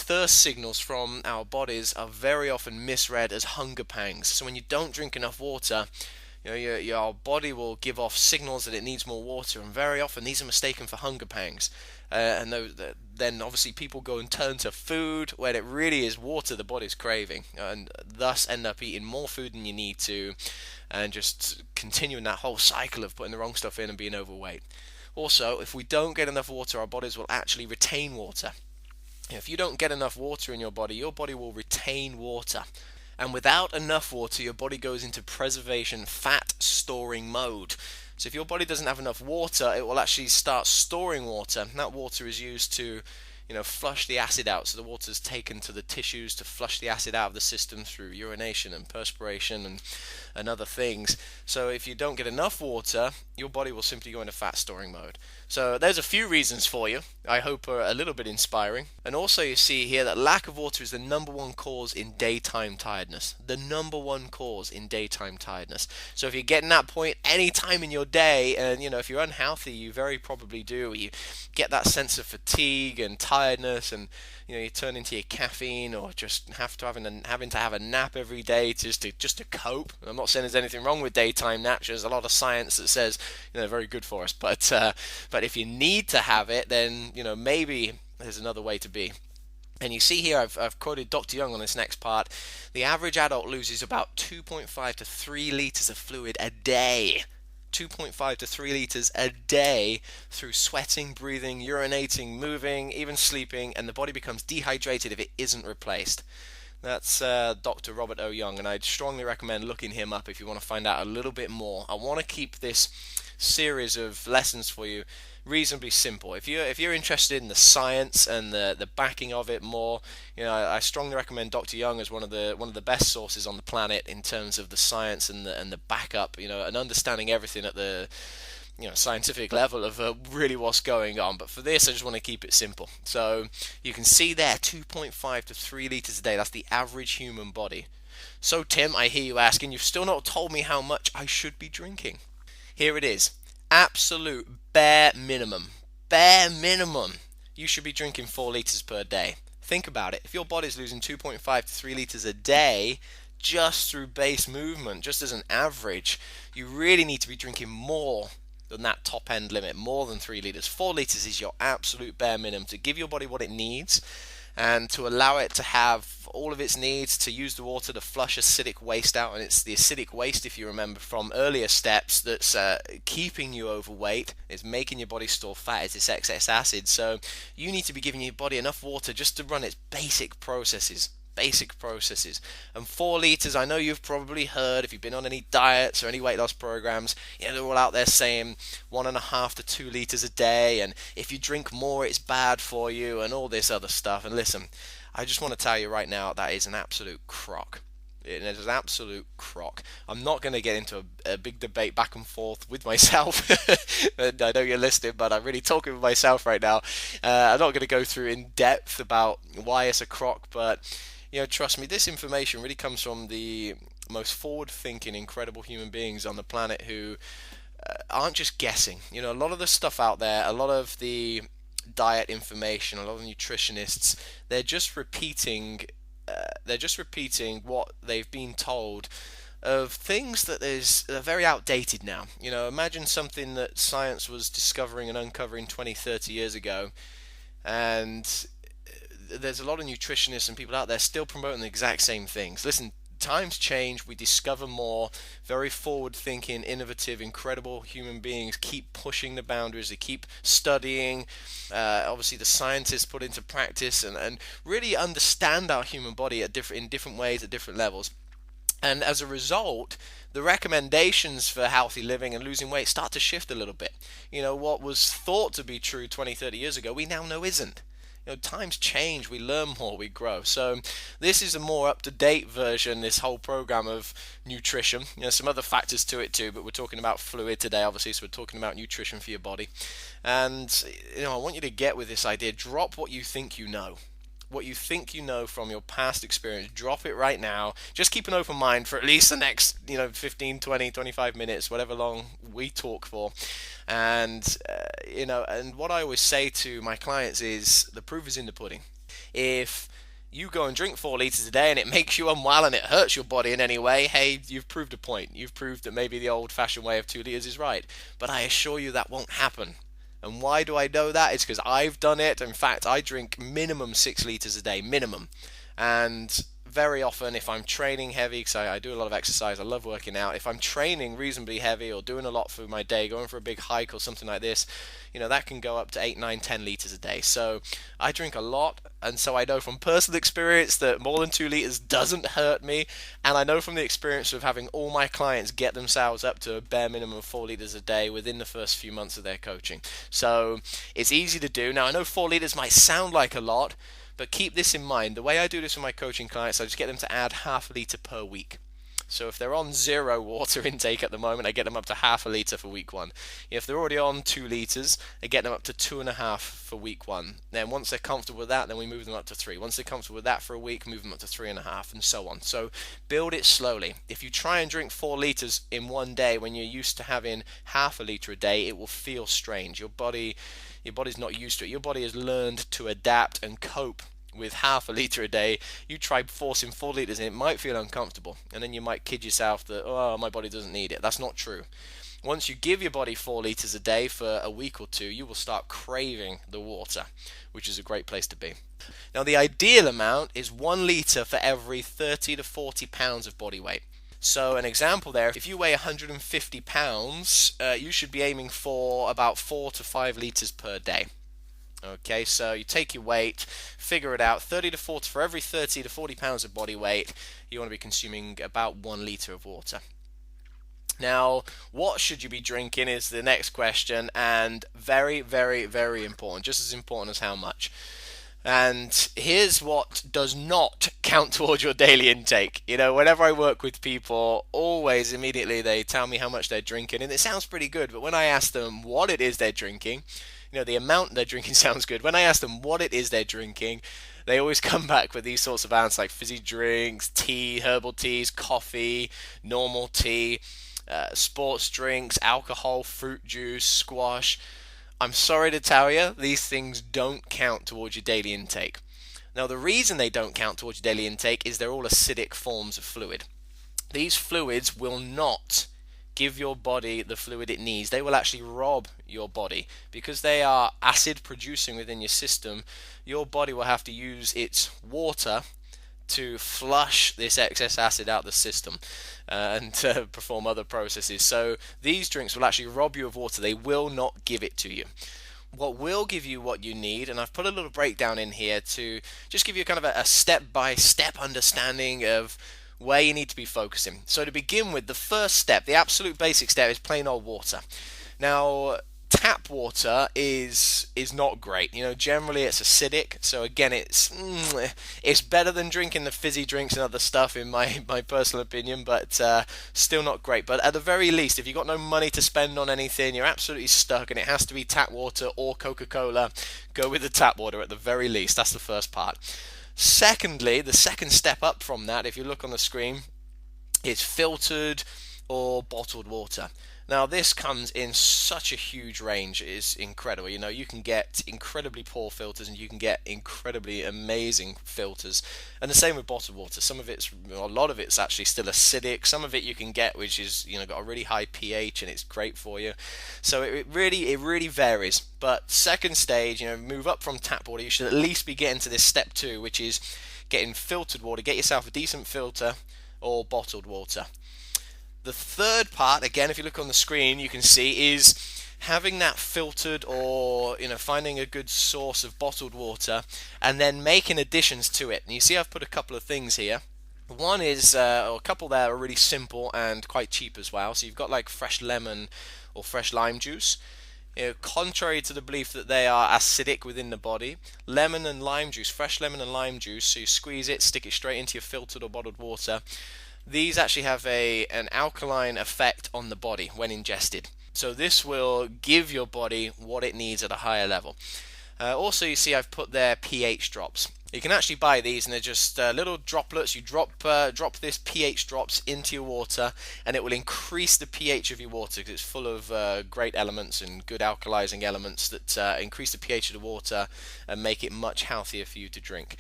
thirst signals from our bodies are very often misread as hunger pangs. So when you don't drink enough water, your body will give off signals that it needs more water, and very often these are mistaken for hunger pangs. Then obviously people go and turn to food when it really is water the body's craving, and thus end up eating more food than you need to, and just continuing that whole cycle of putting the wrong stuff in and being overweight. Also, if we don't get enough water, our bodies will actually retain water. If you don't get enough water in your body will retain water. And without enough water, your body goes into preservation fat storing mode. So if your body doesn't have enough water, it will actually start storing water. And that water is used to, flush the acid out. So the water is taken to the tissues to flush the acid out of the system through urination and perspiration and other things. So if you don't get enough water, your body will simply go into fat storing mode. So there's a few reasons for you. I hope are a little bit inspiring. And also you see here that lack of water is the number one cause in daytime tiredness. The number one cause in daytime tiredness. So if you're getting that point any time in your day, and if you're unhealthy, you very probably do. You get that sense of fatigue and tiredness, and you turn into your caffeine, or just having to have a nap every day just to cope. I'm not saying there's anything wrong with daytime naps. There's a lot of science that says they're very good for us, but if you need to have it, then maybe there's another way to be. And you see here, I've quoted Dr. Young on this next part. The average adult loses about 2.5 to 3 liters of fluid a day. 2.5 to 3 liters a day through sweating, breathing, urinating, moving, even sleeping, and the body becomes dehydrated if it isn't replaced. That's Dr. Robert O. Young, and I'd strongly recommend looking him up if you want to find out a little bit more. I want to keep this series of lessons for you reasonably simple. If you're interested in the science and the backing of it more, I strongly recommend Dr. Young as one of the best sources on the planet in terms of the science and the backup, and understanding everything at the scientific level of really what's going on. But for this, I just want to keep it simple. So you can see there, 2.5 to 3 liters a day. That's the average human body. So Tim, I hear you asking, you've still not told me how much I should be drinking. Here it is. Absolute bare minimum. Bare minimum. You should be drinking 4 liters per day. Think about it. If your body's losing 2.5 to 3 liters a day just through base movement, just as an average, you really need to be drinking more than that top end limit, more than 3 liters. 4 liters is your absolute bare minimum to give your body what it needs and to allow it to have all of its needs, to use the water to flush acidic waste out. And it's the acidic waste, if you remember from earlier steps, that's keeping you overweight. It's making your body store fat. It's this excess acid. So you need to be giving your body enough water just to run its basic processes. And 4 liters, I know you've probably heard, if you've been on any diets or any weight loss programs, they're all out there saying 1.5 to 2 liters a day, and if you drink more it's bad for you, and all this other stuff. And listen, I just want to tell you right now, that is an absolute crock. It is an absolute crock. I'm not going to get into a big debate back and forth with myself. And I know you're listening, but I'm really talking with myself right now. I'm not going to go through in depth about why it's a crock, but trust me, this information really comes from the most forward-thinking, incredible human beings on the planet who aren't just guessing. A lot of the stuff out there, a lot of the diet information, a lot of nutritionists, they're just repeating what they've been told of things that are very outdated now. Imagine something that science was discovering and uncovering 20, 30 years ago, and there's a lot of nutritionists and people out there still promoting the exact same things. Listen, times change, we discover more. Very forward-thinking, innovative, incredible human beings keep pushing the boundaries. They keep studying. Obviously, the scientists put into practice and really understand our human body in different ways at different levels. And as a result, the recommendations for healthy living and losing weight start to shift a little bit. What was thought to be true 20, 30 years ago, we now know isn't. Times change, we learn more, we grow. So this is a more up-to-date version, this whole program of nutrition. Some other factors to it too, but we're talking about fluid today, obviously, so we're talking about nutrition for your body. And I want you to get with this idea. Drop what you think you know. What you think you know from your past experience, drop it right now. Just keep an open mind for at least the next 15, 20, 25 minutes, whatever long we talk for. And and what I always say to my clients is the proof is in the pudding. If You go and drink 4 liters a day and it makes you unwell and it hurts your body in any way, hey, you've proved a point. You've proved that maybe the old-fashioned way of 2 liters is right. But I assure you that won't happen. And why do I know that? It's because I've done it. In fact, I drink minimum 6 liters a day, minimum. And very often, if I'm training heavy, because I do a lot of exercise, I love working out. If I'm training reasonably heavy or doing a lot for my day, going for a big hike or something like this, that can go up to 8, 9, 10 liters a day. So I drink a lot, and so I know from personal experience that more than 2 liters doesn't hurt me. And I know from the experience of having all my clients get themselves up to a bare minimum of 4 liters a day within the first few months of their coaching. So it's easy to do. Now, I know 4 liters might sound like a lot, but keep this in mind. The way I do this with my coaching clients, I just get them to add half a litre per week. So if they're on 0 water intake at the moment, I get them up to half a litre for week 1. If they're already on 2 litres, I get them up to 2.5 for week 1. Then once they're comfortable with that, then we move them up to 3. Once they're comfortable with that for a week, move them up to 3.5, and so on. So build it slowly. If you try and drink 4 litres in one day when you're used to having half a litre a day, it will feel strange. Your body's not used to it. Your body has learned to adapt and cope with half a litre a day. You try forcing 4 litres in, it might feel uncomfortable, and then you might kid yourself that, oh, my body doesn't need it. That's not true. Once you give your body 4 litres a day for a week or two, you will start craving the water, which is a great place to be. Now, the ideal amount is 1 litre for every 30 to 40 pounds of body weight. So an example there, if you weigh 150 pounds, you should be aiming for about 4 to 5 litres per day. Okay, so you take your weight, figure it out, 30 to 40 for every 30 to 40 pounds of body weight, you want to be consuming about 1 litre of water. Now, what should you be drinking is the next question, and very, very, very important, just as important as how much. And here's what does not count towards your daily intake. Whenever I work with people, always immediately they tell me how much they're drinking, and it sounds pretty good, but when I ask them what it is they're drinking, the amount they're drinking sounds good. When I ask them what it is they're drinking, they always come back with these sorts of answers like fizzy drinks, tea, herbal teas, coffee, normal tea, sports drinks, alcohol, fruit juice, squash. I'm sorry to tell you, these things don't count towards your daily intake. Now, the reason they don't count towards your daily intake is they're all acidic forms of fluid. These fluids will not give your body the fluid it needs. They will actually rob your body. Because they are acid producing within your system, your body will have to use its water to flush this excess acid out the system and perform other processes. So these drinks will actually rob you of water. They will not give it to you. What will give you what you need, and I've put a little breakdown in here to just give you kind of a step-by-step understanding of where you need to be focusing. So to begin with, the first step, the absolute basic step, is plain old water. Now, tap water is not great. Generally it's acidic. So again, it's better than drinking the fizzy drinks and other stuff in my personal opinion, but still not great. But at the very least, if you've got no money to spend on anything, you're absolutely stuck, and it has to be tap water or Coca-Cola, go with the tap water at the very least. That's the first part. Secondly, the second step up from that, if you look on the screen, is filtered or bottled water. Now, this comes in such a huge range. It is incredible. You can get incredibly poor filters and you can get incredibly amazing filters. And the same with bottled water. A lot of it's actually still acidic. Some of it you can get which is, got a really high pH and it's great for you. So it really varies. But second stage, move up from tap water. You should at least be getting to this step 2, which is getting filtered water. Get yourself a decent filter or bottled water. The third part, again, if you look on the screen, you can see is having that filtered or finding a good source of bottled water and then making additions to it. And you see I've put a couple of things here. One is, or a couple there are really simple and quite cheap as well. So you've got like fresh lemon or fresh lime juice. Contrary to the belief that they are acidic within the body, lemon and lime juice, fresh lemon and lime juice, so you squeeze it, stick it straight into your filtered or bottled water. These actually have an alkaline effect on the body when ingested. So this will give your body what it needs at a higher level. Also, you see I've put there pH drops. You can actually buy these, and they're just little droplets. You drop this pH drops into your water, and it will increase the pH of your water because it's full of great elements and good alkalizing elements that increase the pH of the water and make it much healthier for you to drink.